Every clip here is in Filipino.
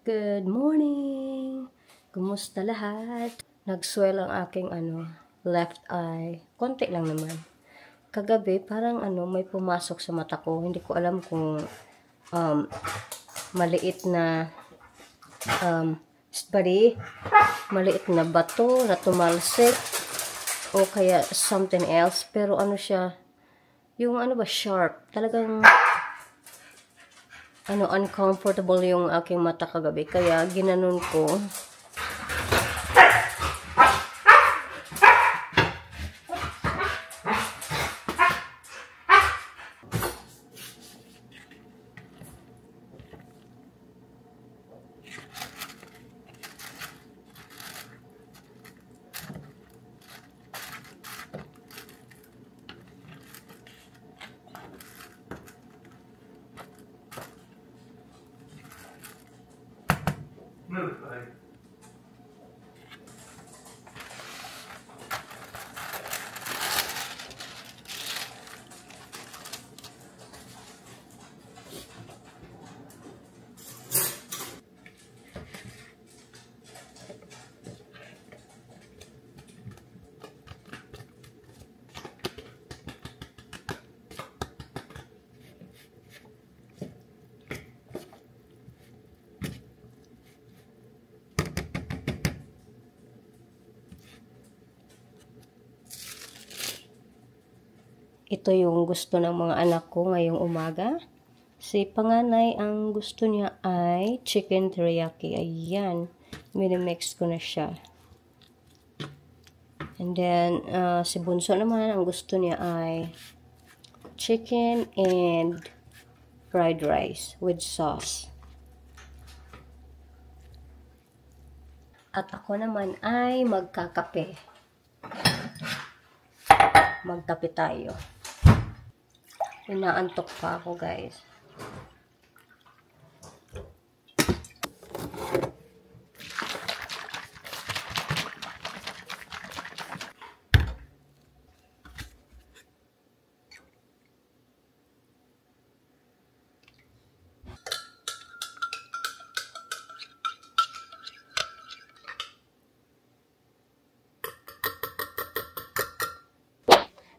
Good morning! Kumusta lahat? Nag-swell ang aking left eye. Konti lang naman. Kagabi, parang may pumasok sa mata ko. Hindi ko alam kung maliit na maliit na bato na tumalsik o kaya something else. Pero siya, yung sharp. Talagang uncomfortable yung aking mata kagabi. Kaya ginanon ko. Ito yung gusto ng mga anak ko ngayong umaga. Si panganay, ang gusto niya ay chicken teriyaki. Ayan. Minimix ko na siya. And then, si bunso naman, ang gusto niya ay chicken and fried rice with sauce. At ako naman ay magkakape. Magkape tayo. Inaantok pa ako, guys.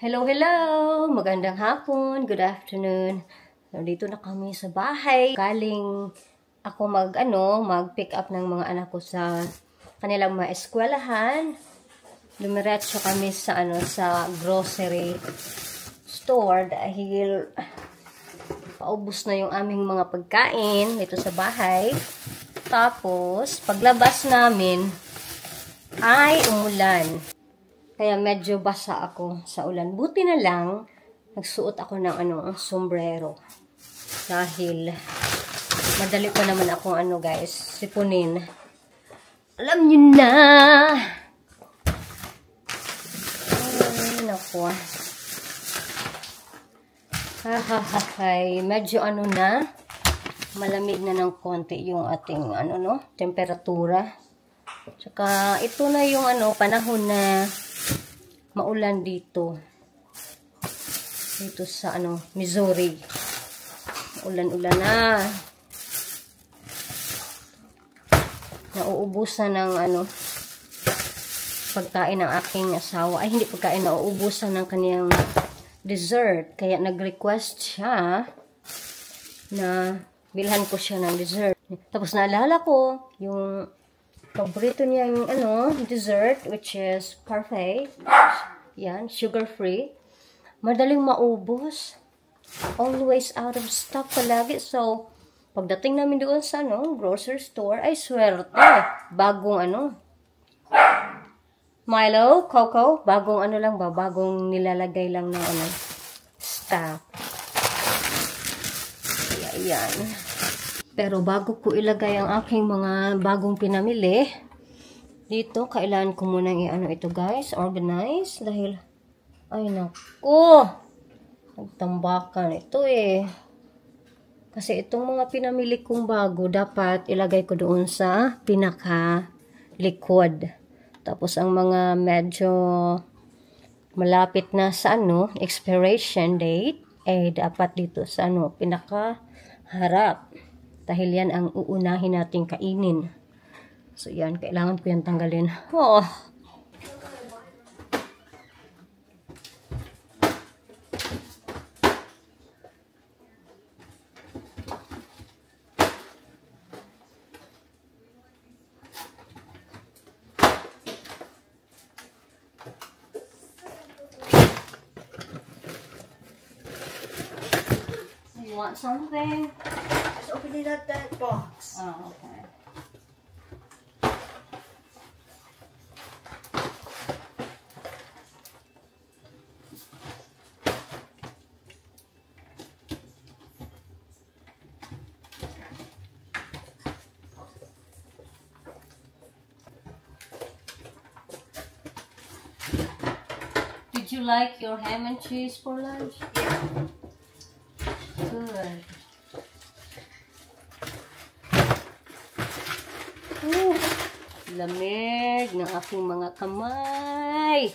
Hello, hello! Magandang hapon, good afternoon. Nandito na kami sa bahay. Galing ako mag-pick up ng mga anak ko sa kanilang mga eskwelahan. Dumiretso kami sa sa grocery store dahil paubos na yung aming mga pagkain dito sa bahay. Tapos, paglabas namin ay umulan. Kaya medyo basa ako sa ulan. Buti na lang, nagsuot ako ng sombrero. Dahil, madali pa naman akong guys, sipunin. Alam nyo na! Ay, naku. Medyo na, malamig na ng konti yung ating, temperatura. Tsaka, ito na yung panahon na maulan dito sa Missouri. Ulan-ulan na. Nauubusan ng pagkain ng aking asawa. Ay, hindi pagkain, nauubusan ng kaniyang dessert. Kaya nag-request siya na bilhan ko siya ng dessert. Tapos naalala ko yung paborito niyang dessert, which is parfait. Yan, sugar-free. Madaling maubos. Always out of stock palagi. So, pagdating namin doon sa grocery store, ay swerte. Bagong Milo, Coco, bagong lang ba? Bagong nilalagay lang ng stock. Yan. Pero bago ko ilagay ang aking mga bagong pinamili, dito, kailangan ko munang ito guys, organize, dahil, ay naku, nagtambakan ito Kasi itong mga pinamili kong bago, dapat ilagay ko doon sa pinaka-liquid. Tapos ang mga medyo malapit na sa expiration date, dapat dito sa pinaka-harap. Dahil yan ang uunahin nating kainin. So yan, kailangan ko yan tanggalin. Oh! You want something? Just open it up that box. Oh, okay. Did you like your ham and cheese for lunch? Yeah. Good. Lamig ng aking mga kamay.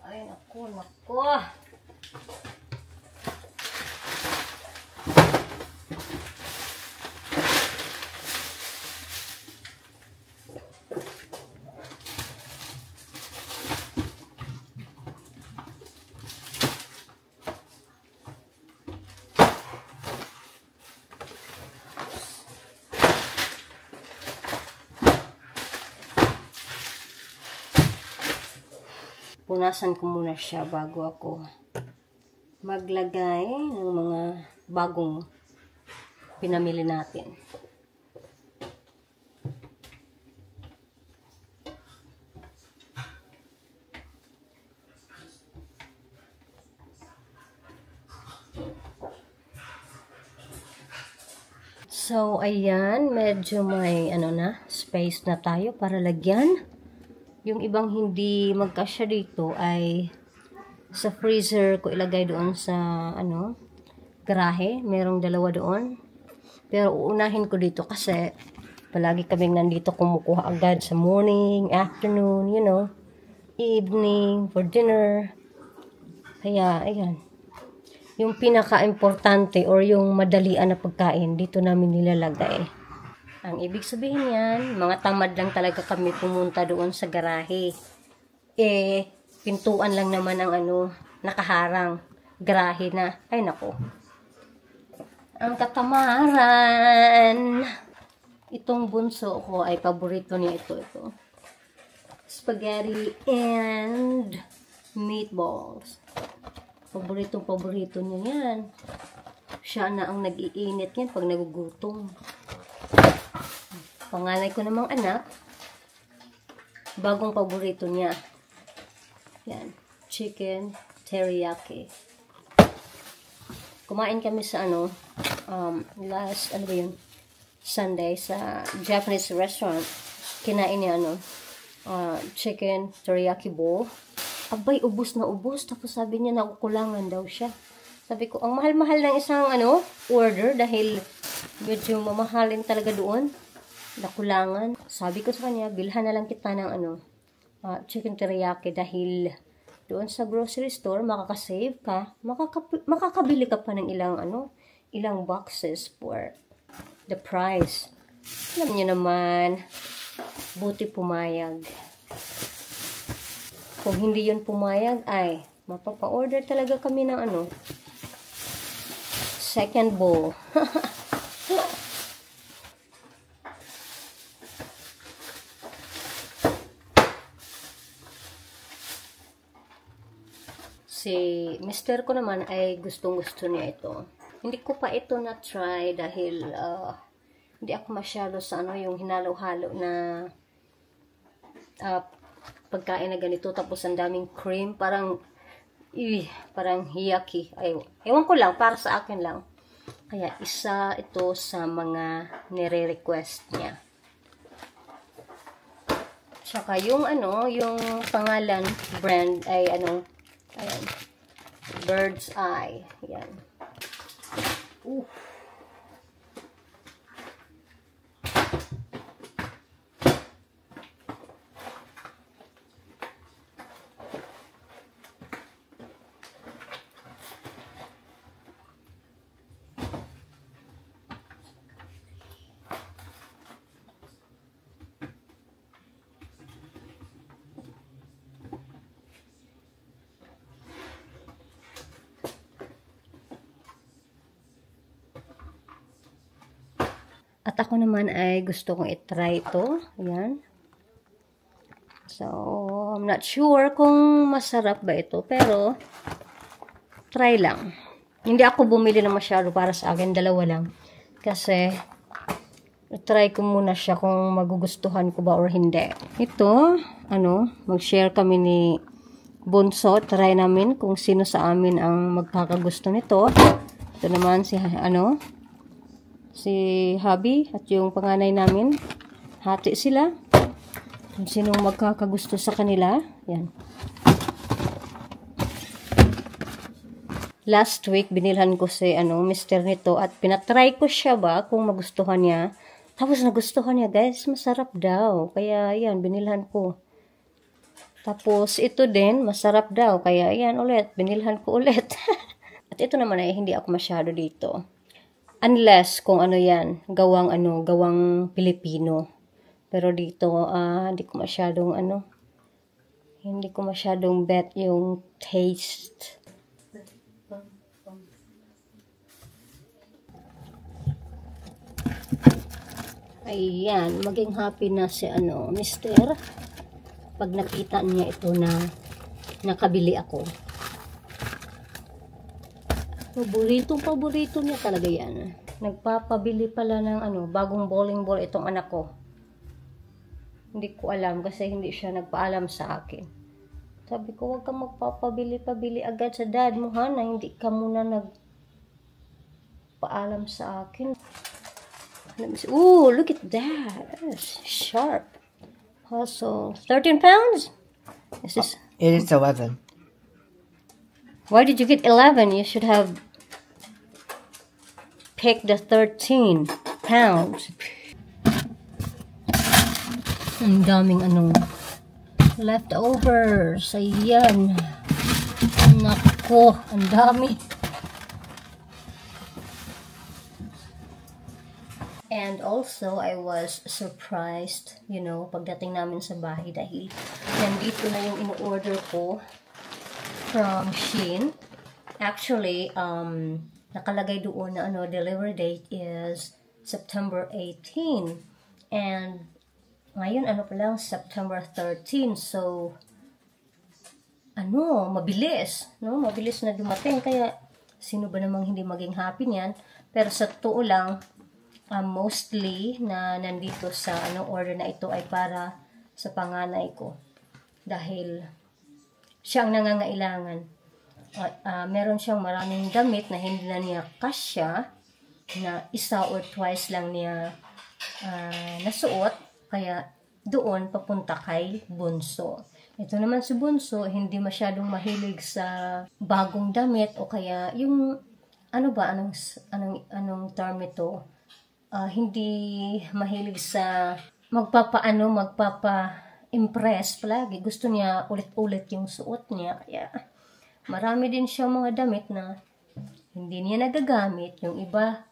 Ay, naku, naku. Punasan ko muna siya bago ako maglagay ng mga bagong pinamili natin. So, ayan, medyo may space na tayo para lagyan. Yung ibang hindi magkasya dito ay sa freezer ko ilagay doon sa garahe. Merong dalawa doon. Pero uunahin ko dito kasi palagi kaming nandito kumukuha agad sa morning, afternoon, evening, for dinner. Kaya, ayan. Yung pinaka-importante or yung madalian na pagkain, dito namin nilalagay. Ang ibig sabihin yan, mga tamad lang talaga kami pumunta doon sa garahe. Pintuan lang naman ang nakaharang. Garahe na. Ay, nako. Ang katamaran. Itong bunso ko ay paborito niya ito. Spaghetti and meatballs. Paborito niya yan. Siya na ang nag-iinit yan pag nagugutom. Panganay ko namang anak, bagong paborito niya. Yan, chicken teriyaki. Kumain kami sa last, Sunday sa Japanese restaurant. Kinain niya chicken teriyaki bowl. Abay, ubos na ubos. Tapos sabi niya, nakukulangan daw siya. Sabi ko, ang mahal-mahal ng isang order dahil medyo mamahalin talaga doon. Nakulangan. Sabi ko sa kanya, bilhan na lang kita ng chicken teriyaki dahil doon sa grocery store, makakasave ka. Makakabili ka pa ng ilang boxes for the price. Alam niyo naman, buti pumayag. Kung hindi yun pumayag, ay, mapapa-order talaga kami ng second bowl. Si mister ko naman ay gustong-gusto niya ito. Hindi ko pa ito na-try dahil hindi ako masyado sa yung hinalo-halo na pagkain na ganito tapos ang daming cream. Parang hiyaki. Ewan ko lang, para sa akin lang. Kaya isa ito sa mga nire-request niya. Tsaka yung yung pangalan, brand ay ayan. Bird's Eye. Ayan. At ako naman ay gusto kong itry ito. Ayan. So, I'm not sure kung masarap ba ito. Pero, try lang. Hindi ako bumili na masyado para sa akin. Dalawa lang. Kasi, try ko muna siya kung magugustuhan ko ba or hindi. Ito, mag-share kami ni Bunso. Try namin kung sino sa amin ang magkakagusto nito. Ito naman si Hubby at yung panganay namin. Hati sila. Kung sinong magkakagusto sa kanila. Yan. Last week, binilhan ko si mister nito at pinatry ko siya ba kung magustuhan niya. Tapos nagustuhan niya, guys. Masarap daw. Kaya yan, binilhan ko. Tapos ito din, masarap daw. Kaya yan ulit, binilhan ko ulit. At ito naman ay hindi ako masyado dito. Unless kung yan, gawang Pilipino. Pero dito, hindi ko masyadong bet yung taste. Ayan, maging happy na si mister pag nakita niya ito na nakabili ako. Paborito niya talaga yan. Nagpapabili pala ng bagong bowling ball itong anak ko. Hindi ko alam kasi hindi siya nagpaalam sa akin. Sabi ko, huwag kang magpapabili-pabili agad sa dad mo, ha, na hindi ka muna nagpaalam sa akin. Ooh, look at that. That's sharp. Also, 13 pounds? Is this? It is 11. Why did you get 11? You should have picked the 13 pounds. Ang daming leftovers. Ayan. Nako, ang dami. And also, I was surprised, pagdating namin sa bahay dahil nandito na yung in-order ko from Shein. Actually, nakalagay doon na delivery date is September 18. And ngayon, pa lang, September 13. So, mabilis. No? Mabilis na dumating. Kaya, sino ba namang hindi maging happy niyan? Pero sa totoo lang, mostly na nandito sa order na ito ay para sa panganay ko. Dahil, siya ang nangangailangan. Meron siyang maraming damit na hindi na niya kasya, na isa or twice lang niya nasuot. Kaya doon papunta kay Bunso. Ito naman si Bunso, hindi masyadong mahilig sa bagong damit o kaya yung anong term ito? Hindi mahilig sa magpapa-impress palagi. Gusto niya ulit-ulit yung suot niya. Kaya marami din siya mga damit na hindi niya nagagamit. Yung iba,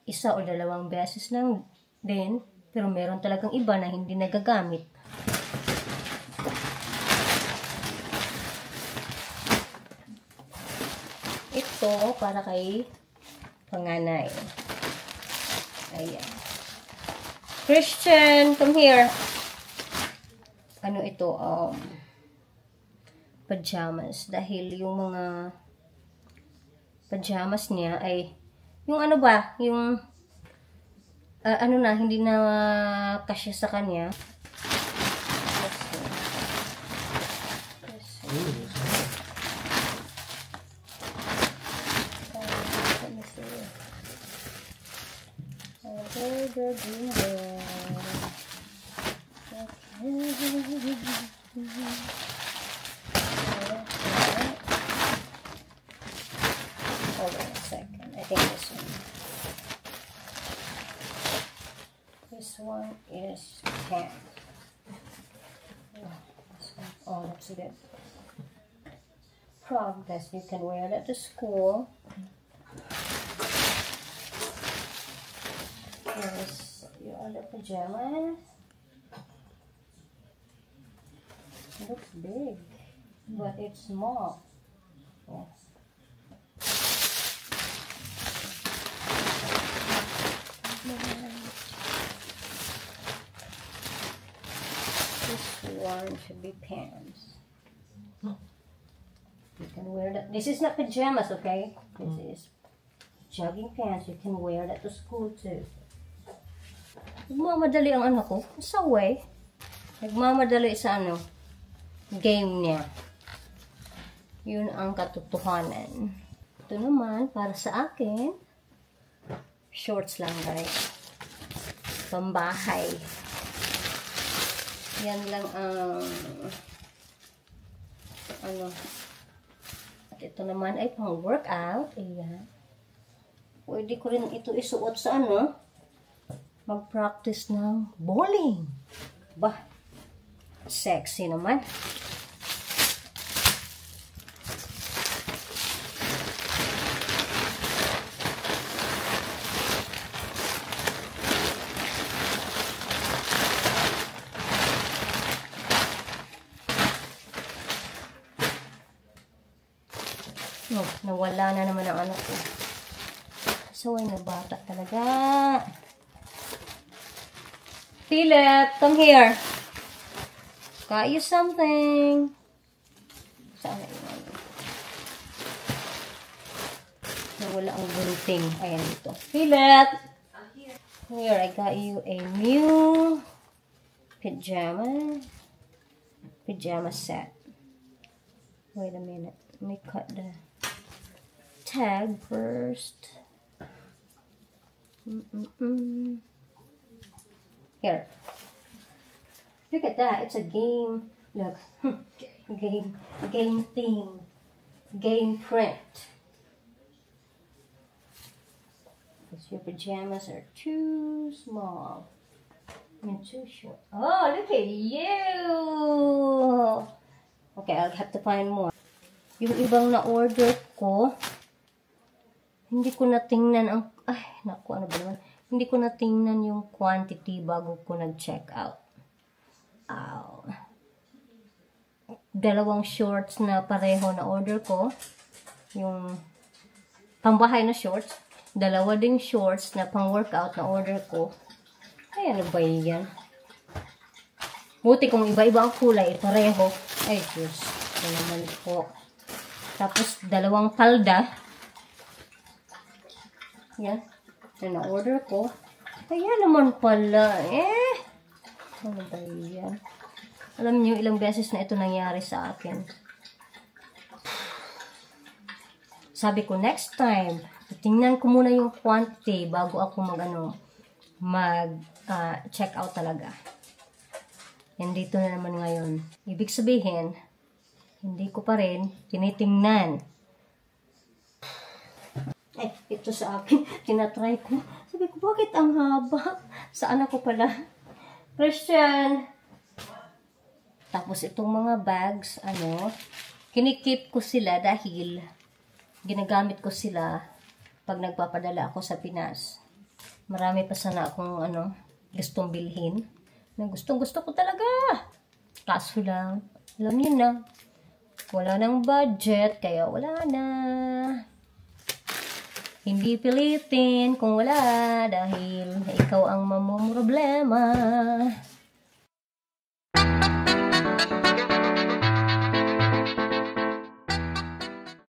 isa o dalawang beses lang din. Pero meron talagang iba na hindi nagagamit. Ito para kay panganay. Ayan. Christian, come here. Ito? Pajamas. Dahil yung mga pajamas niya ay, yung yung hindi na kasya sa kanya. Hold on a second. I think this one. This one is 10. Oh, that's good. Progress. You can wear that to school. Here's your other pajamas. It looks big, but it's small. Yes. one should be pants. You can wear that. This is not pajamas, okay? This is jogging pants. You can wear that to school too. Nagmamadali ang anak ko. Sa way. Nagmamadali sa game niya. Yun ang katotohanan. Ito naman, para sa akin, shorts lang, guys. Pambahay. Yan lang ang At ito naman ay pang workout. Ayan. Pwede ko rin ito isuot sa mag-practice ng bowling. Bah, sexy naman. No, nawala na naman ang anak ko. So, ay na bata talaga. Philip, come here. Got you something. Saan na yun? Nawala ang gunting. Ayan dito. Philip! Here, I got you a new pajama set. Wait a minute. Let me cut the tag first. Here. Look at that. It's a game. Look. Game theme. Game print. Because your pajamas are too small. And too short. Oh, look at you! Okay, I'll have to find more. Yung ibang na-order ko, hindi ko natingnan ang... Ay, naku, ano ba naman? Hindi ko natingnan yung quantity bago ko nag-check out. Ow. 2 shorts na pareho na order ko. Yung pambahay na shorts. 2 ding shorts na pang-workout na order ko. Ay, ano ba yan? Buti kung iba-iba ang kulay, pareho. Ay, Diyos. Ito naman po. Tapos, 2 palda. Yan. Na na-order ko. Kaya naman pala, ano ba yan? Alam niyo, ilang beses na ito nangyari sa akin. Sabi ko, next time, tingnan ko muna yung quantity bago ako check out talaga. And dito na naman ngayon. Ibig sabihin, hindi ko pa rin tinitingnan. Ito sa akin, tinatry ko. Sabi ko, bakit ang haba? Sa anak ko pala. Christian! Tapos itong mga bags, kinikip ko sila dahil ginagamit ko sila pag nagpapadala ako sa Pinas. Marami pa sana akong gustong bilhin. Na gustong-gusto ko talaga. Kaso lang, alam niyo na, wala nang budget, kaya wala na. Hindi pilitin kung wala dahil ikaw ang mamumroblema.